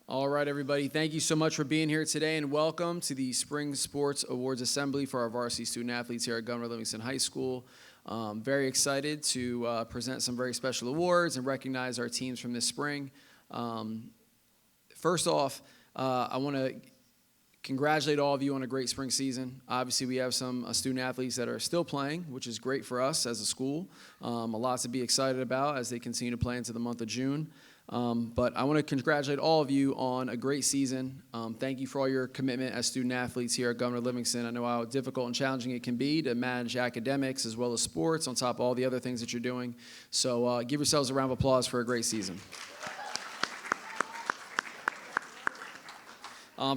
All right, everybody. Thank you so much for being here today, and welcome to the Spring Sports Awards Assembly for our varsity student athletes here at Governor Livingston High School. Very excited to present some very special awards and recognize our teams from this spring. First off, I want to congratulate all of you on a great spring season. Obviously, we have some student athletes that are still playing, which is great for us as a school. A lot to be excited about as they continue to play into the month of June. But I want to congratulate all of you on a great season. Thank you for all your commitment as student athletes here at Governor Livingston. I know how difficult and challenging it can be to manage academics as well as sports on top of all the other things that you're doing. So give yourselves a round of applause for a great season.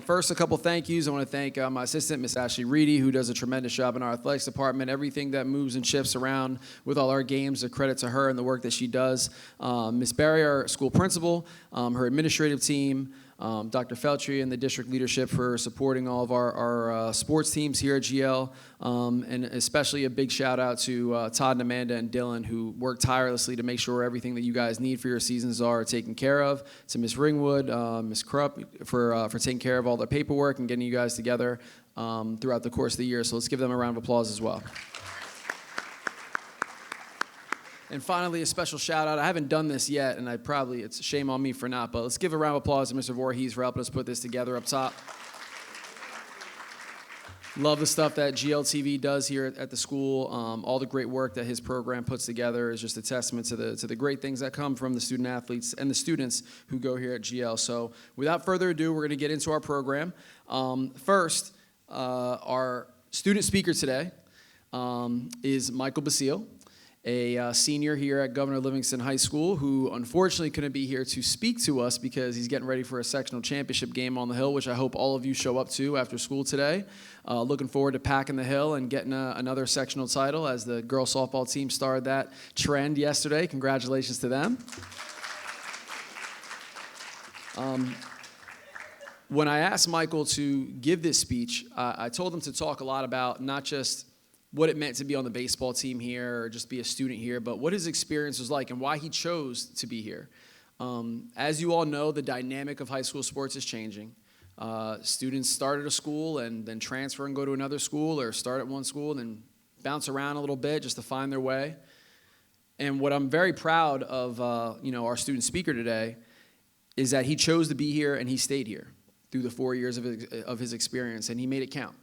First, a couple thank yous. I want to thank my assistant, Miss Ashley Reedy, who does a tremendous job in our athletics department. Everything that moves and shifts around with all our games, a credit to her and the work that she does. Miss Barry, our school principal, her administrative team, Dr. Feltry and the district leadership for supporting all of our sports teams here at GL, and especially a big shout out to Todd and Amanda and Dylan, who work tirelessly to make sure everything that you guys need for your seasons are taken care of. To Miss Ringwood, Miss Krupp for taking care of all the paperwork and getting you guys together throughout the course of the year. So let's give them a round of applause as well. And finally, a special shout out. I haven't done this yet, and it's a shame on me for not, but let's give a round of applause to Mr. Voorhees for helping us put this together up top. Love the stuff that GLTV does here at the school. All the great work that his program puts together is just a testament to the great things that come from the student athletes and the students who go here at GL. So without further ado, we're going to get into our program. First, our student speaker today is Michael Basile, a senior here at Governor Livingston High School, who unfortunately couldn't be here to speak to us because he's getting ready for a sectional championship game on the Hill, which I hope all of you show up to after school today. Looking forward to packing the Hill and getting another sectional title as the girls softball team started that trend yesterday. Congratulations to them. When I asked Michael to give this speech, I told him to talk a lot about not just what it meant to be on the baseball team here or just be a student here, but what his experience was like and why he chose to be here. As you all know, the dynamic of high school sports is changing. Students start at a school and then transfer and go to another school, or start at one school and then bounce around a little bit just to find their way. And what I'm very proud of our student speaker today is that he chose to be here and he stayed here through the 4 years of his experience, and he made it count.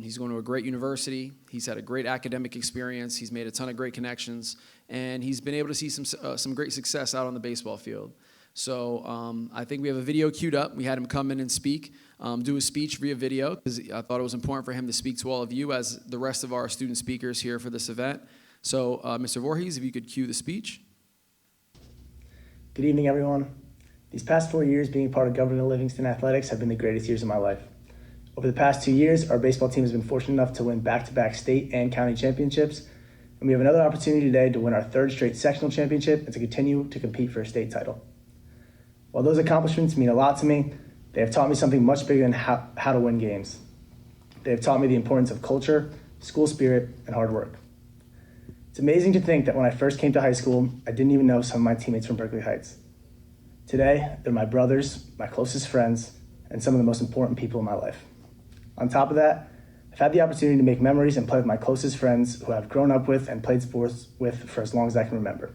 He's going to a great university. He's had a great academic experience. He's made a ton of great connections, and he's been able to see some great success out on the baseball field. So I think we have a video queued up. We had him come in and speak, do a speech via video, because I thought it was important for him to speak to all of you as the rest of our student speakers here for this event. So Mr. Voorhees, if you could cue the speech. Good evening, everyone. These past 4 years being part of Governor Livingston Athletics have been the greatest years of my life. Over the past 2 years, our baseball team has been fortunate enough to win back-to-back state and county championships, and we have another opportunity today to win our third straight sectional championship and to continue to compete for a state title. While those accomplishments mean a lot to me, they have taught me something much bigger than how to win games. They have taught me the importance of culture, school spirit, and hard work. It's amazing to think that when I first came to high school, I didn't even know some of my teammates from Berkeley Heights. Today, they're my brothers, my closest friends, and some of the most important people in my life. On top of that, I've had the opportunity to make memories and play with my closest friends who I've grown up with and played sports with for as long as I can remember.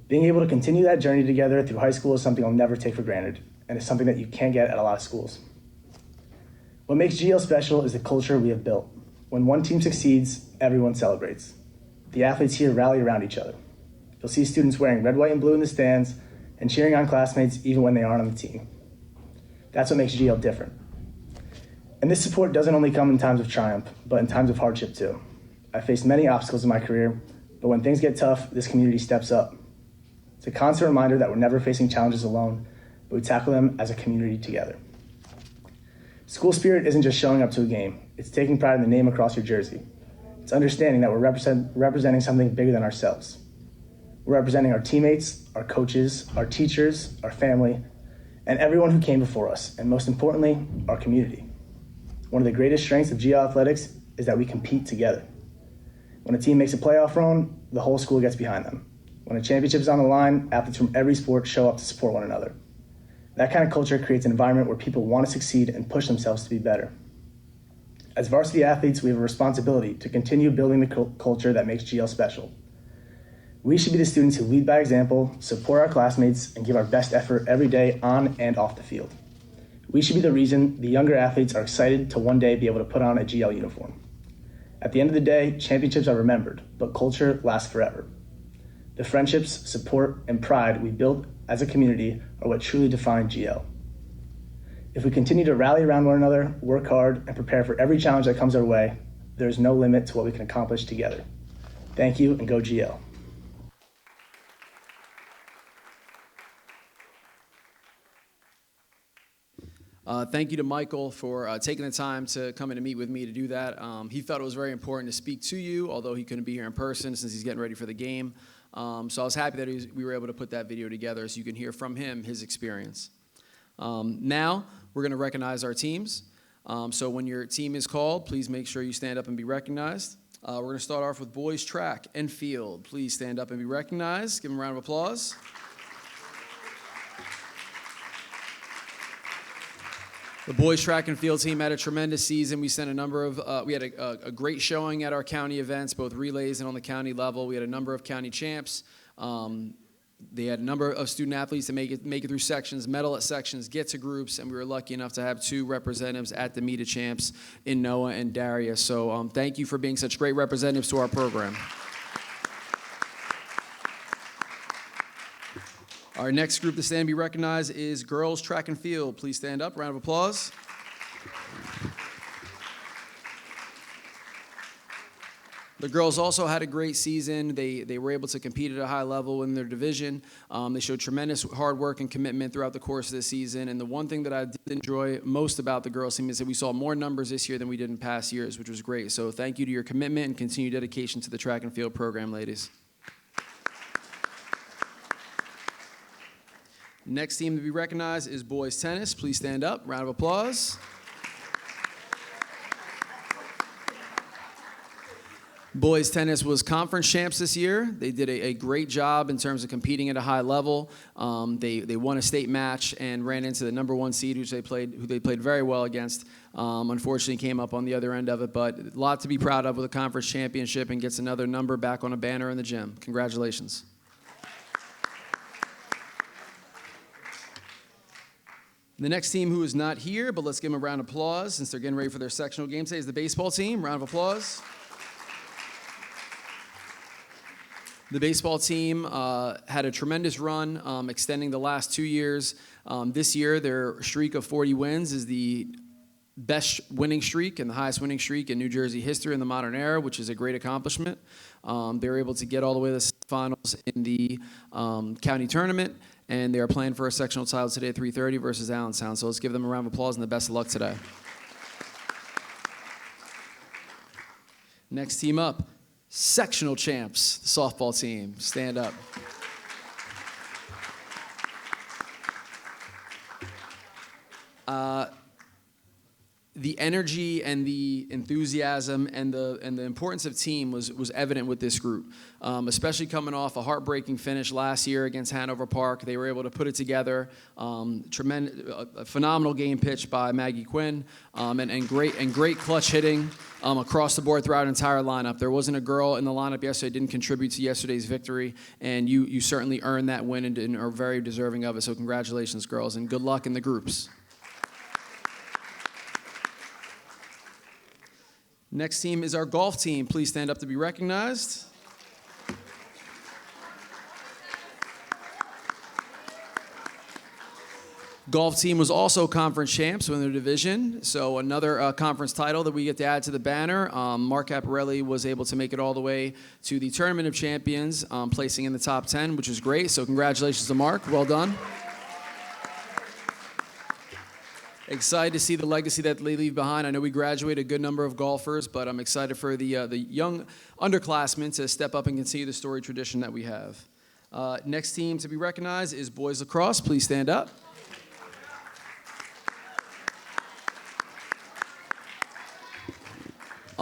Being able to continue that journey together through high school is something I'll never take for granted, and it's something that you can't get at a lot of schools. What makes GL special is the culture we have built. When one team succeeds, everyone celebrates. The athletes here rally around each other. You'll see students wearing red, white, and blue in the stands and cheering on classmates even when they aren't on the team. That's what makes GL different. And this support doesn't only come in times of triumph, but in times of hardship too. I've faced many obstacles in my career, but when things get tough, this community steps up. It's a constant reminder that we're never facing challenges alone, but we tackle them as a community together. School spirit isn't just showing up to a game. It's taking pride in the name across your jersey. It's understanding that we're representing something bigger than ourselves. We're representing our teammates, our coaches, our teachers, our family, and everyone who came before us, and most importantly, our community. One of the greatest strengths of GL athletics is that we compete together. When a team makes a playoff run, the whole school gets behind them. When a championship is on the line, athletes from every sport show up to support one another. That kind of culture creates an environment where people want to succeed and push themselves to be better. As varsity athletes, we have a responsibility to continue building the culture that makes GL special. We should be the students who lead by example, support our classmates, and give our best effort every day on and off the field. We should be the reason the younger athletes are excited to one day be able to put on a GL uniform. At the end of the day, championships are remembered, but culture lasts forever. The friendships, support, and pride we build as a community are what truly define GL. If we continue to rally around one another, work hard, and prepare for every challenge that comes our way, there is no limit to what we can accomplish together. Thank you, and go GL. Thank you to Michael for taking the time to come in and meet with me to do that. He felt it was very important to speak to you, although he couldn't be here in person since he's getting ready for the game. So I was happy that we were able to put that video together so you can hear from him his experience. Now, we're going to recognize our teams. So when your team is called, please make sure you stand up and be recognized. We're going to start off with boys track and field. Please stand up and be recognized. Give them a round of applause. The boys track and field team had a tremendous season. We sent a number of, we had a great showing at our county events, both relays and on the county level. We had a number of county champs. They had a number of student athletes to make it through sections, medal at sections, get to groups, and we were lucky enough to have 2 representatives at the meet of champs in Noah and Darius. So thank you for being such great representatives to our program. Our next group to stand and be recognized is girls track and field. Please stand up. Round of applause. The girls also had a great season. They were able to compete at a high level in their division. They showed tremendous hard work and commitment throughout the course of the season. And the one thing that I did enjoy most about the girls team is that we saw more numbers this year than we did in past years, which was great. So thank you to your commitment and continued dedication to the track and field program, ladies. Next team to be recognized is boys tennis. Please stand up. Round of applause. Boys tennis was conference champs this year. They did a great job in terms of competing at a high level. They won a state match and ran into the number 1 seed, who they played very well against. Unfortunately, came up on the other end of it, but a lot to be proud of with a conference championship and gets another number back on a banner in the gym. Congratulations. The next team who is not here, but let's give them a round of applause since they're getting ready for their sectional game today, is the baseball team. Round of applause. The baseball team had a tremendous run, extending the last 2 years. This year, their streak of 40 wins is the best winning streak and the highest winning streak in New Jersey history in the modern era, which is a great accomplishment. They were able to get all the way to the finals in the county tournament, and they are playing for a sectional title today at 3:30 versus Allentown. So let's give them a round of applause and the best of luck today. Next team up, sectional champs, the softball team. Stand up. The energy and the enthusiasm and the importance of team was evident with this group, especially coming off a heartbreaking finish last year against Hanover Park. They were able to put it together. A phenomenal game pitched by Maggie Quinn, and great clutch hitting across the board throughout an entire lineup. There wasn't a girl in the lineup yesterday that didn't contribute to yesterday's victory, and you certainly earned that win and are very deserving of it. So congratulations, girls, and good luck in the groups. Next team is our golf team. Please stand up to be recognized. Golf team was also conference champs in their division, so another conference title that we get to add to the banner. Mark Caparelli was able to make it all the way to the Tournament of Champions, placing in the top 10, which is great. So congratulations to Mark. Well done. Excited to see the legacy that they leave behind. I know we graduated a good number of golfers, but I'm excited for the young underclassmen to step up and continue the storied tradition that we have. Next team to be recognized is boys lacrosse. Please stand up.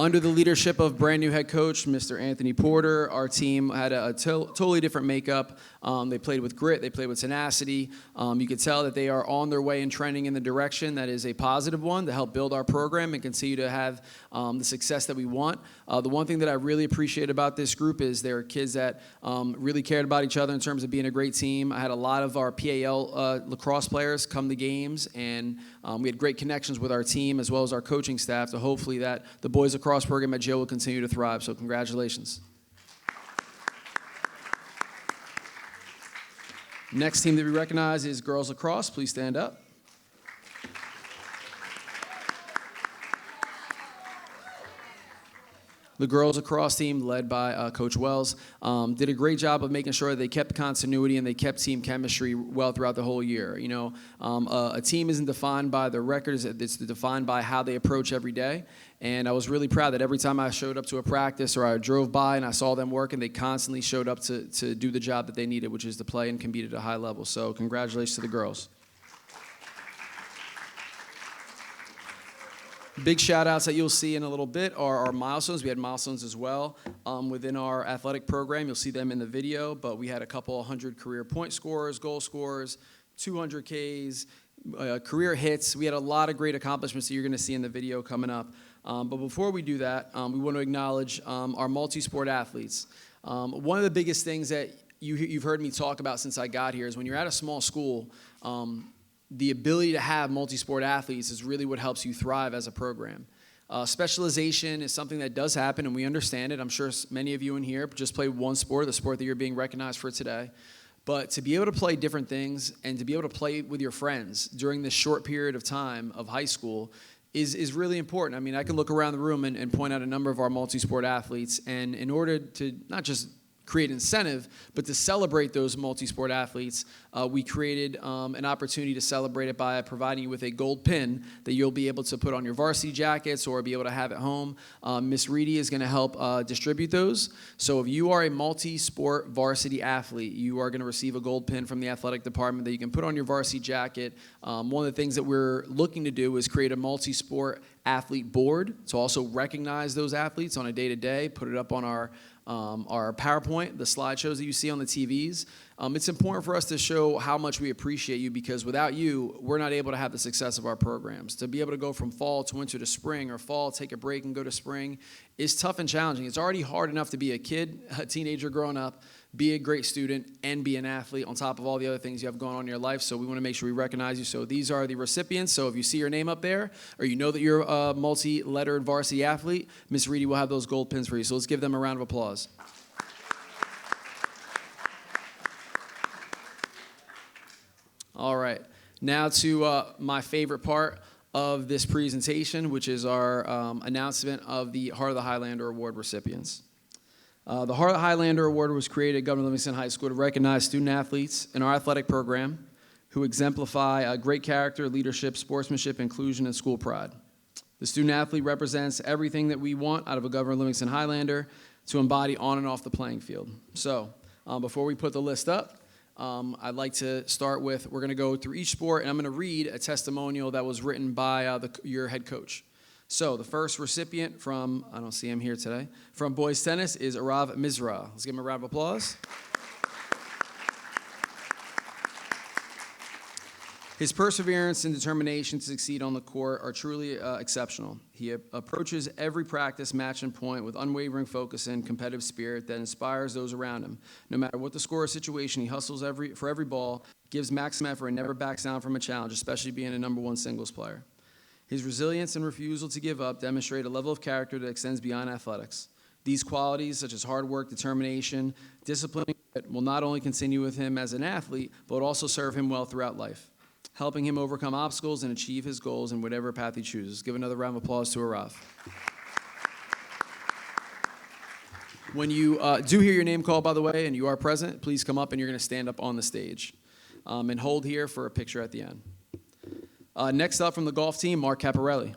Under the leadership of brand new head coach, Mr. Anthony Porter, our team had a totally different makeup. They played with grit, they played with tenacity. You could tell that they are on their way and trending in the direction that is a positive one to help build our program and continue to have the success that we want. The one thing that I really appreciate about this group is they're kids that really cared about each other in terms of being a great team. I had a lot of our PAL lacrosse players come to games, and we had great connections with our team as well as our coaching staff, so hopefully that the boys lacrosse program at Joe will continue to thrive, so congratulations. Next team to be recognized is girls lacrosse. Please stand up. The girls lacrosse team, led by Coach Wells, did a great job of making sure they kept continuity and they kept team chemistry well throughout the whole year. You know, a team isn't defined by the records; it's defined by how they approach every day. And I was really proud that every time I showed up to a practice or I drove by and I saw them working, they constantly showed up to do the job that they needed, which is to play and compete at a high level. So congratulations to the girls. Big shout-outs that you'll see in a little bit are our milestones. We had milestones as well within our athletic program. You'll see them in the video, but we had a couple hundred career point scorers, goal scorers, 200 Ks, career hits. We had a lot of great accomplishments that you're going to see in the video coming up. But before we do that, we want to acknowledge our multi-sport athletes. One of the biggest things that you've heard me talk about since I got here is when you're at a small school, the ability to have multi-sport athletes is really what helps you thrive as a program. Specialization is something that does happen, and we understand it. I'm sure many of you in here just play one sport, the sport that you're being recognized for today. But to be able to play different things and to be able to play with your friends during this short period of time of high school is really important. I mean, I can look around the room and point out a number of our multi-sport athletes, and in order to not just create incentive, but to celebrate those multi-sport athletes, we created an opportunity to celebrate it by providing you with a gold pin that you'll be able to put on your varsity jackets or be able to have at home. Miss Reedy is going to help distribute those. So if you are a multi-sport varsity athlete, you are going to receive a gold pin from the athletic department that you can put on your varsity jacket. One of the things that we're looking to do is create a multi-sport athlete board to also recognize those athletes on a day-to-day, put it up on our PowerPoint, the slideshows that you see on the TVs. It's important for us to show how much we appreciate you, because without you, we're not able to have the success of our programs. To be able to go from fall to winter to spring, or fall, take a break and go to spring, is tough and challenging. It's already hard enough to be a kid, a teenager growing up, be a great student, and be an athlete on top of all the other things you have going on in your life. So we want to make sure we recognize you. So these are the recipients. So if you see your name up there, or you know that you're a multi-lettered varsity athlete, Miss Reedy will have those gold pins for you. So let's give them a round of applause. All right, now to my favorite part of this presentation, which is our announcement of the Heart of the Highlander Award recipients. The Heart of the Highlander Award was created at Governor Livingston High School to recognize student-athletes in our athletic program who exemplify great character, leadership, sportsmanship, inclusion, and school pride. The student-athlete represents everything that we want out of a Governor Livingston Highlander to embody on and off the playing field. So before we put the list up, I'd like to start with, we're going to go through each sport, and I'm going to read a testimonial that was written by your head coach. So the first recipient from, I don't see him here today, from boys tennis is Arav Mizra. Let's give him a round of applause. His perseverance and determination to succeed on the court are truly exceptional. He approaches every practice, match, and point with unwavering focus and competitive spirit that inspires those around him. No matter what the score or situation, he hustles for every ball, gives maximum effort, and never backs down from a challenge, especially being a number one singles player. His resilience and refusal to give up demonstrate a level of character that extends beyond athletics. These qualities, such as hard work, determination, discipline, will not only continue with him as an athlete, but also serve him well throughout life, helping him overcome obstacles and achieve his goals in whatever path he chooses. Give another round of applause to Arav. When you do hear your name called, by the way, and you are present, please come up and you're going to stand up on the stage. And hold here for a picture at the end. Next up from the golf team, Mark Caparelli.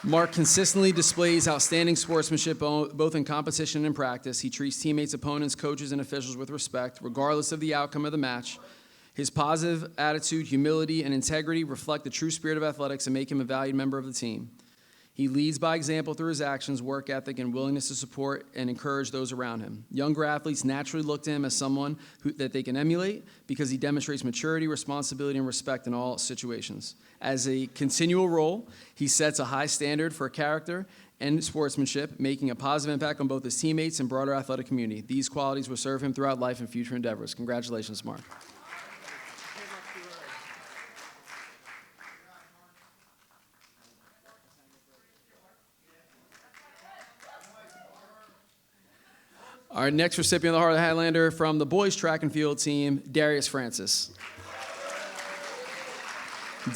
Mark consistently displays outstanding sportsmanship both in competition and practice. He treats teammates, opponents, coaches, and officials with respect, regardless of the outcome of the match. His positive attitude, humility, and integrity reflect the true spirit of athletics and make him a valued member of the team. He leads by example through his actions, work ethic, and willingness to support and encourage those around him. Younger athletes naturally look to him as someone that they can emulate because he demonstrates maturity, responsibility, and respect in all situations. As a continual role, he sets a high standard for character and sportsmanship, making a positive impact on both his teammates and broader athletic community. These qualities will serve him throughout life and future endeavors. Congratulations, Mark. Our next recipient of the Heart of the Highlander from the boys track and field team, Darius Francis.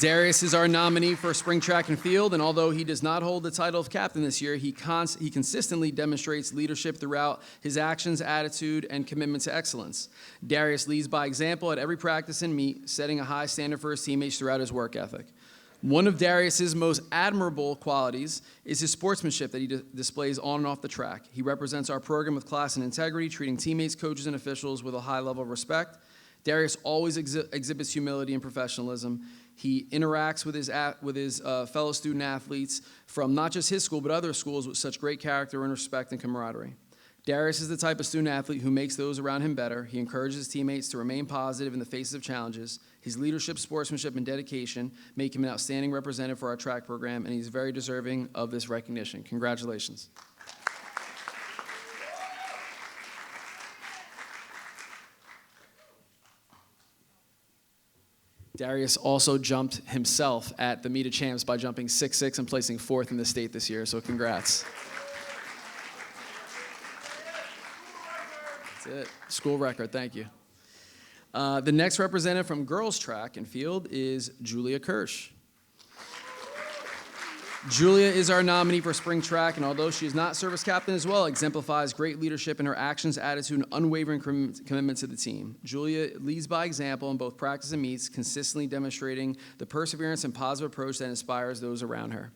Darius is our nominee for spring track and field, and although he does not hold the title of captain this year, he consistently demonstrates leadership throughout his actions, attitude, and commitment to excellence. Darius leads by example at every practice and meet, setting a high standard for his teammates throughout his work ethic. One of Darius's most admirable qualities is his sportsmanship that he displays on and off the track. He represents our program with class and integrity, treating teammates, coaches, and officials with a high level of respect. Darius always exhibits humility and professionalism. He interacts with his fellow student athletes from not just his school, but other schools with such great character and respect and camaraderie. Darius is the type of student athlete who makes those around him better. He encourages his teammates to remain positive in the face of challenges. His leadership, sportsmanship, and dedication make him an outstanding representative for our track program, and he's very deserving of this recognition. Congratulations. Darius also jumped himself at the Meet of Champs by jumping 6'6" and placing 4th in the state this year, so congrats. That's it. School record, thank you. The next representative from girls track and field is Julia Kirsch. Julia is our nominee for spring track, and although she is not service captain as well, exemplifies great leadership in her actions, attitude, and unwavering commitment to the team. Julia leads by example in both practice and meets, consistently demonstrating the perseverance and positive approach that inspires those around her.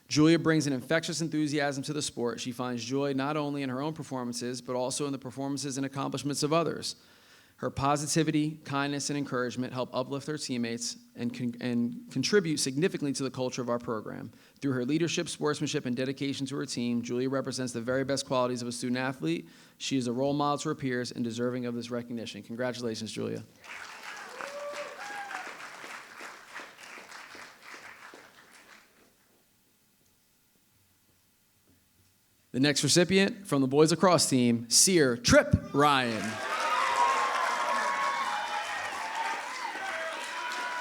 Julia brings an infectious enthusiasm to the sport. She finds joy not only in her own performances, but also in the performances and accomplishments of others. Her positivity, kindness, and encouragement help uplift her teammates and contribute significantly to the culture of our program. Through her leadership, sportsmanship, and dedication to her team, Julia represents the very best qualities of a student athlete. She is a role model to her peers and deserving of this recognition. Congratulations, Julia. The next recipient from the boys lacrosse team, Sear Trip Ryan.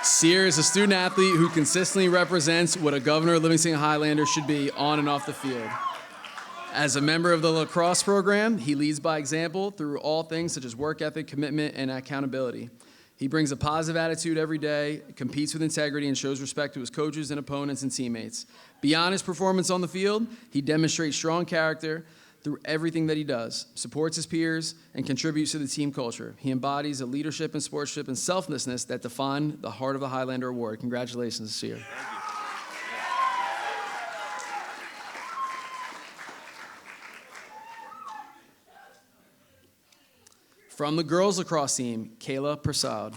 Sear is a student athlete who consistently represents what a Governor of Livingston Highlander should be on and off the field. As a member of the lacrosse program, he leads by example through all things such as work ethic, commitment, and accountability. He brings a positive attitude every day, competes with integrity, and shows respect to his coaches and opponents and teammates. Beyond his performance on the field, he demonstrates strong character through everything that he does, supports his peers, and contributes to the team culture. He embodies a leadership and sportsmanship and selflessness that define the Heart of the Highlander Award. Congratulations, Sear. From the girls lacrosse team, Kayla Prasad.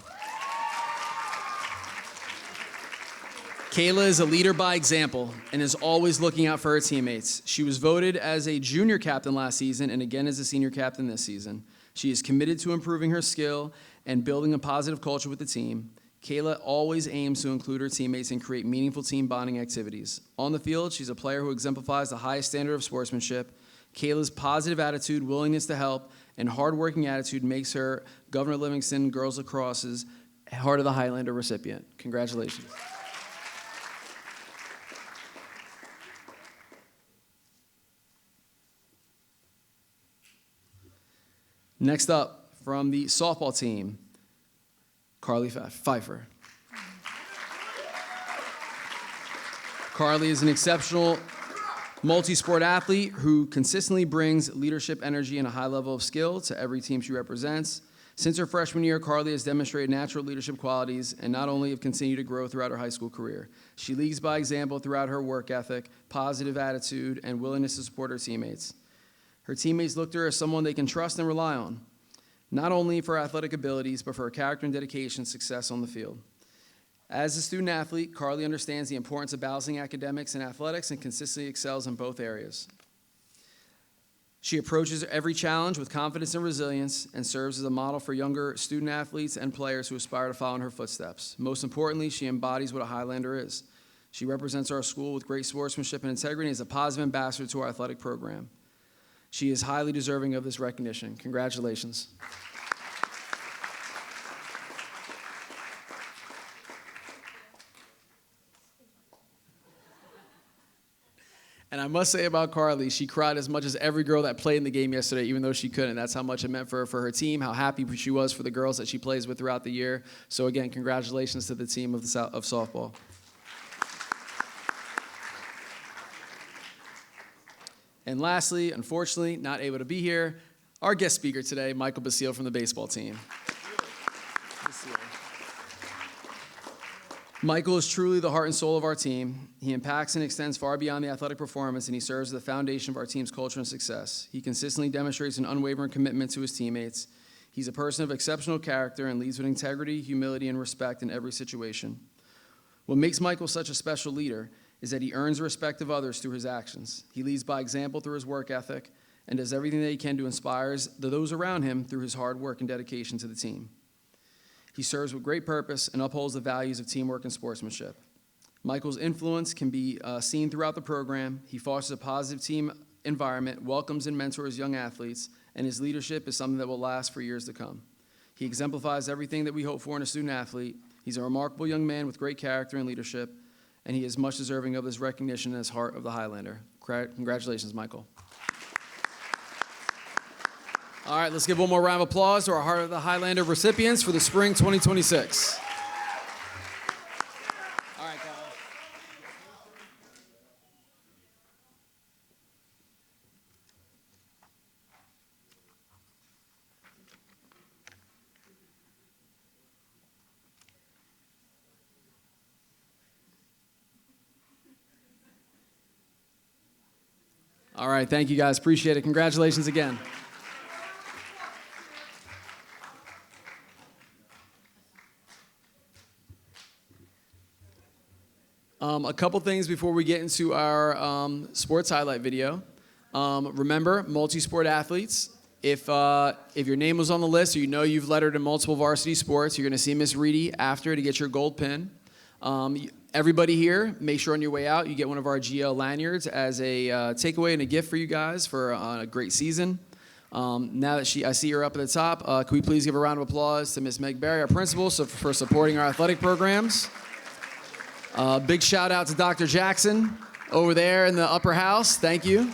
Kayla is a leader by example and is always looking out for her teammates. She was voted as a junior captain last season and again as a senior captain this season. She is committed to improving her skill and building a positive culture with the team. Kayla always aims to include her teammates and create meaningful team bonding activities. On the field, she's a player who exemplifies the highest standard of sportsmanship. Kayla's positive attitude, willingness to help, and hardworking attitude makes her Governor Livingston Girls Lacrosse's Heart of the Highlander recipient. Congratulations. Next up, from the softball team, Carly Pfeiffer. Carly is an exceptional multi-sport athlete who consistently brings leadership, energy, and a high level of skill to every team she represents. Since her freshman year, Carly has demonstrated natural leadership qualities and not only have continued to grow throughout her high school career. She leads by example throughout her work ethic, positive attitude, and willingness to support her teammates. Her teammates look to her as someone they can trust and rely on. not only for athletic abilities, but for her character and dedication and success on the field. As a student athlete, Carly understands the importance of balancing academics and athletics and consistently excels in both areas. She approaches every challenge with confidence and resilience and serves as a model for younger student athletes and players who aspire to follow in her footsteps. Most importantly, she embodies what a Highlander is. She represents our school with great sportsmanship and integrity and is a positive ambassador to our athletic program. She is highly deserving of this recognition. Congratulations. And I must say about Carly, she cried as much as every girl that played in the game yesterday, even though she couldn't. That's how much it meant for her team, how happy she was for the girls that she plays with throughout the year. So again, congratulations to the team of softball. And lastly, unfortunately, not able to be here, our guest speaker today, Michael Basile from the baseball team. Michael is truly the heart and soul of our team. He impacts and extends far beyond the athletic performance, and he serves as the foundation of our team's culture and success. He consistently demonstrates an unwavering commitment to his teammates. He's a person of exceptional character and leads with integrity, humility, and respect in every situation. What makes Michael such a special leader is that he earns the respect of others through his actions. He leads by example through his work ethic and does everything that he can to inspire those around him through his hard work and dedication to the team. He serves with great purpose and upholds the values of teamwork and sportsmanship. Michael's influence can be seen throughout the program. He fosters a positive team environment, welcomes and mentors young athletes, and his leadership is something that will last for years to come. He exemplifies everything that we hope for in a student athlete. He's a remarkable young man with great character and leadership, and he is much deserving of this recognition as heart of the Highlander. Congratulations, Michael. All right, let's give one more round of applause to our Heart of the Highlander recipients for the spring 2026. All right, Kyle. All right, thank you guys. Appreciate it. Congratulations again. A couple things before we get into our sports highlight video. Remember, multi-sport athletes, if your name was on the list or you know you've lettered in multiple varsity sports, you're going to see Miss Reedy after to get your gold pin. Everybody here, make sure on your way out you get one of our GL lanyards as a takeaway and a gift for you guys for a great season. Now that I see her up at the top, can we please give a round of applause to Miss Meg Berry, our principal, for supporting our athletic programs. Big shout out to Dr. Jackson over there in the upper house. Thank you.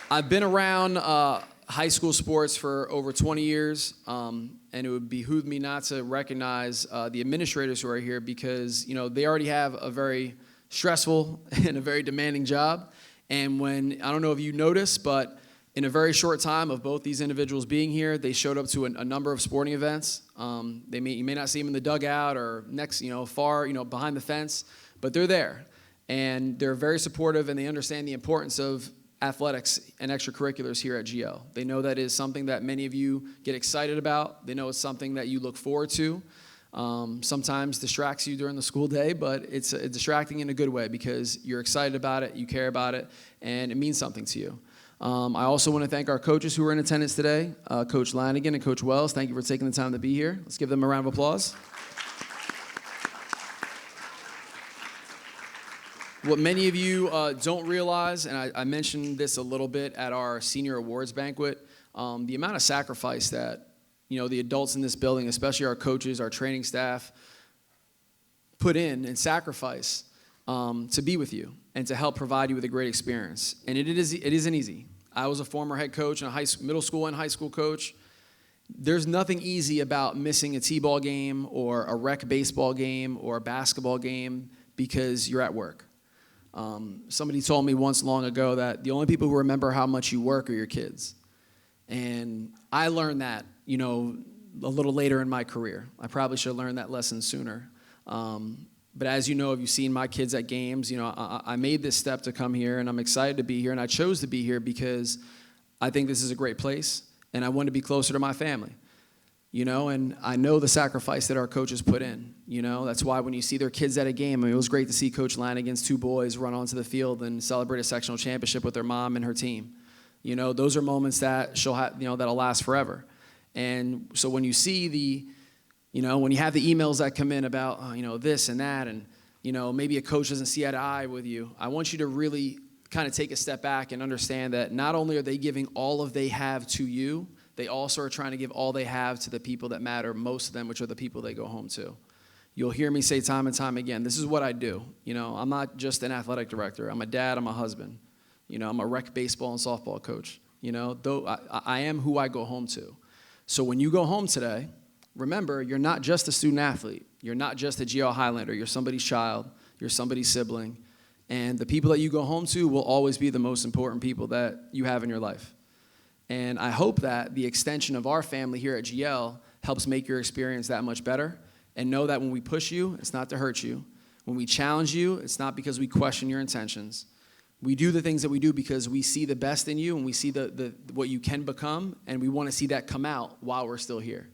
I've been around high school sports for over 20 years, and it would behoove me not to recognize the administrators who are here because, they already have a very stressful and a very demanding job. And I don't know if you noticed, but in a very short time of both these individuals being here, they showed up to a number of sporting events. You may not see them in the dugout or next, far, behind the fence, but they're there. And they're very supportive, and they understand the importance of athletics and extracurriculars here at GL. They know that is something that many of you get excited about. They know it's something that you look forward to. Sometimes distracts you during the school day, but it's distracting in a good way because you're excited about it, you care about it, and it means something to you. I also want to thank our coaches who are in attendance today, Coach Lanigan and Coach Wells. Thank you for taking the time to be here. Let's give them a round of applause. What many of you don't realize, and I mentioned this a little bit at our senior awards banquet, the amount of sacrifice that the adults in this building, especially our coaches, our training staff, put in and sacrifice to be with you and to help provide you with a great experience. And it isn't easy. I was a former head coach and a middle school and high school coach. There's nothing easy about missing a t-ball game or a rec baseball game or a basketball game because you're at work. Somebody told me once long ago that the only people who remember how much you work are your kids. And I learned that, a little later in my career. I probably should have learned that lesson sooner. But as you know, if you've seen my kids at games, I made this step to come here, and I'm excited to be here, and I chose to be here because I think this is a great place, and I want to be closer to my family. And I know the sacrifice that our coaches put in. That's why when you see their kids at a game, it was great to see Coach Lanigan's 2 boys run onto the field and celebrate a sectional championship with their mom and her team. Those are moments that she'll have, that'll last forever. And so when you see when you have the emails that come in about, this and that, and, maybe a coach doesn't see eye to eye with you, I want you to really kind of take a step back and understand that not only are they giving all of they have to you, they also are trying to give all they have to the people that matter most to them, which are the people they go home to. You'll hear me say time and time again, this is what I do. I'm not just an athletic director. I'm a dad. I'm a husband. I'm a rec baseball and softball coach. Though I am who I go home to. So when you go home today, remember, you're not just a student athlete. You're not just a GL Highlander. You're somebody's child. You're somebody's sibling. And the people that you go home to will always be the most important people that you have in your life. And I hope that the extension of our family here at GL helps make your experience that much better. And know that when we push you, it's not to hurt you. When we challenge you, it's not because we question your intentions. We do the things that we do because we see the best in you and we see what you can become, and we want to see that come out while we're still here.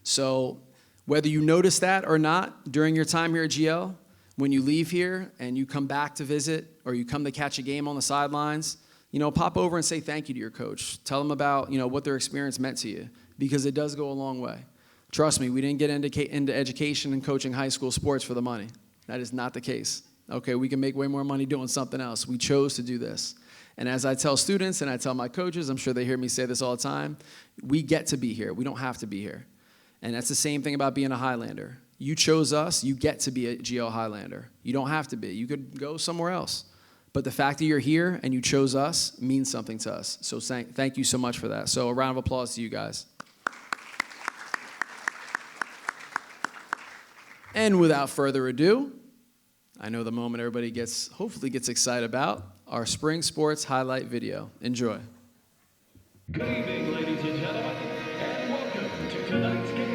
So whether you notice that or not during your time here at GL, when you leave here and you come back to visit or you come to catch a game on the sidelines, pop over and say thank you to your coach. Tell them about, what their experience meant to you, because it does go a long way. Trust me, we didn't get into education and coaching high school sports for the money. That is not the case. Okay, we can make way more money doing something else. We chose to do this. And as I tell students and I tell my coaches, I'm sure they hear me say this all the time, we get to be here. We don't have to be here. And that's the same thing about being a Highlander. You chose us, you get to be a GL Highlander. You don't have to be. You could go somewhere else. But the fact that you're here and you chose us means something to us. So thank you so much for that. So a round of applause to you guys. And without further ado, I know the moment everybody hopefully gets excited about, our spring sports highlight video. Enjoy. Good evening, ladies and gentlemen, and welcome to tonight's game.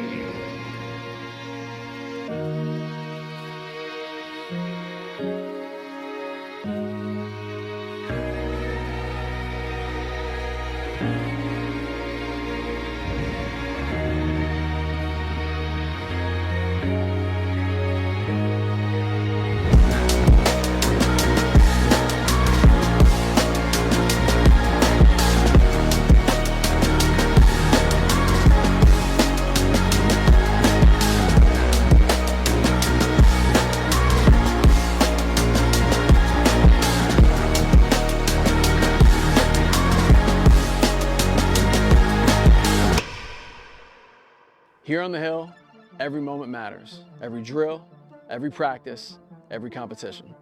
Here on the Hill, every moment matters. Every drill, every practice, every competition.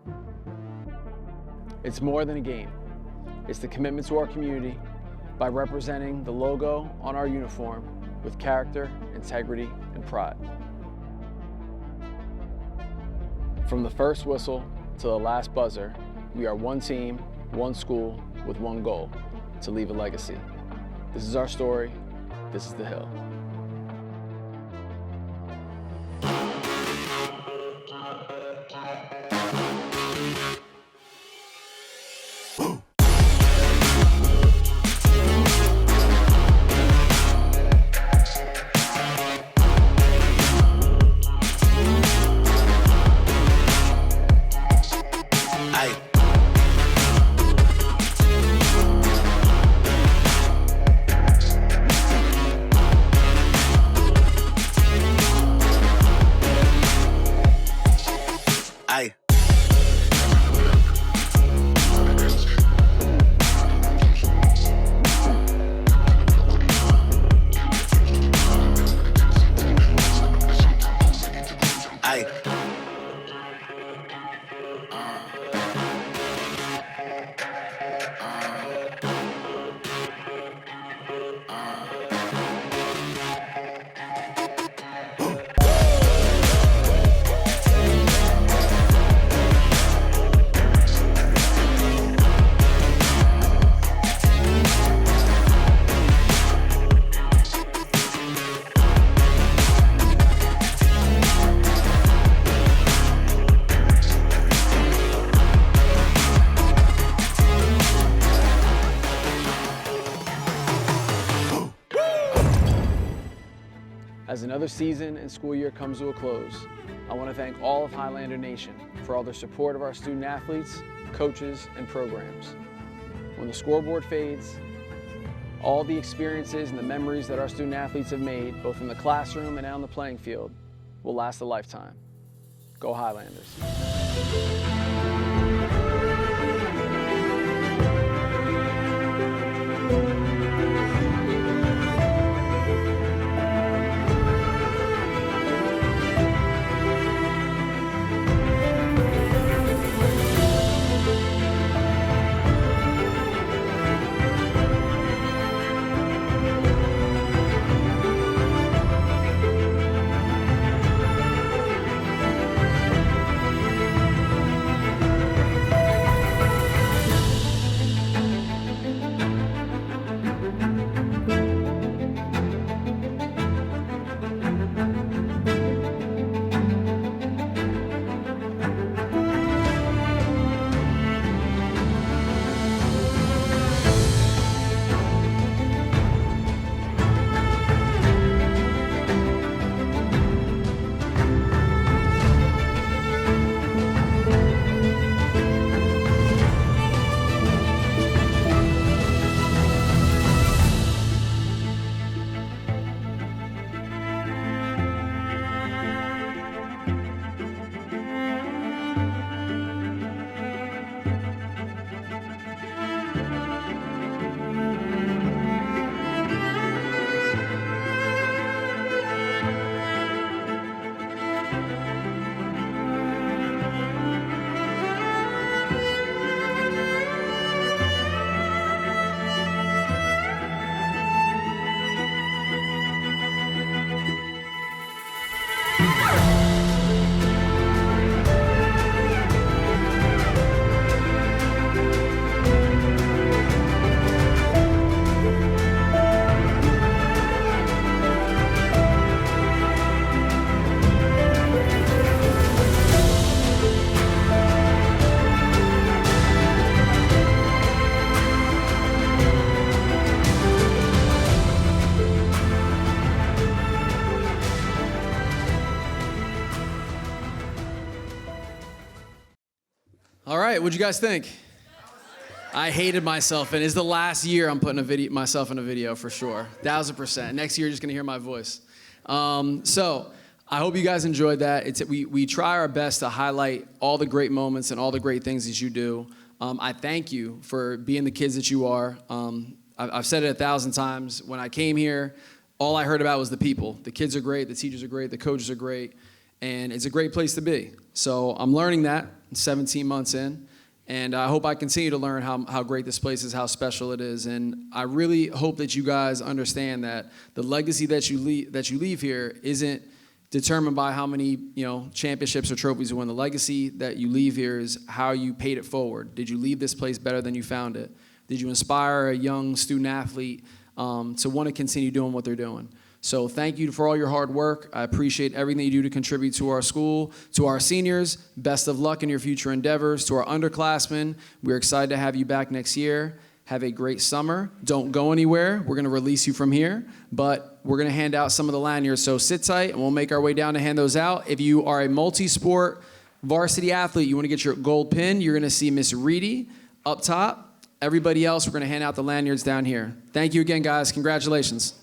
It's more than a game. It's the commitment to our community by representing the logo on our uniform with character, integrity, and pride. From the first whistle to the last buzzer, we are one team, one school, with one goal, to leave a legacy. This is our story. This is the Hill. As another season and school year comes to a close, I want to thank all of Highlander Nation for all their support of our student athletes, coaches, and programs. When the scoreboard fades, all the experiences and the memories that our student athletes have made, both in the classroom and out on the playing field, will last a lifetime. Go Highlanders. All right, what'd you guys think? I hated myself, and it's the last year I'm putting myself in a video for sure, 1000%. Next year, you're just gonna hear my voice. So I hope you guys enjoyed that. We try our best to highlight all the great moments and all the great things that you do. I thank you for being the kids that you are. I've said it 1,000 times. When I came here, all I heard about was the people. The kids are great, the teachers are great, the coaches are great, and it's a great place to be. So I'm learning that 17 months in, and I hope I continue to learn how great this place is, how special it is, and I really hope that you guys understand that the legacy that you leave here isn't determined by how many championships or trophies you win. The legacy that you leave here is how you paid it forward. Did you leave this place better than you found it? Did you inspire a young student athlete to want to continue doing what they're doing? So thank you for all your hard work. I appreciate everything you do to contribute to our school. To our seniors, best of luck in your future endeavors. To our underclassmen, we're excited to have you back next year. Have a great summer. Don't go anywhere. We're gonna release you from here, but we're gonna hand out some of the lanyards. So sit tight and we'll make our way down to hand those out. If you are a multi-sport varsity athlete, you wanna get your gold pin, you're gonna see Miss Reedy up top. Everybody else, we're gonna hand out the lanyards down here. Thank you again, guys. Congratulations.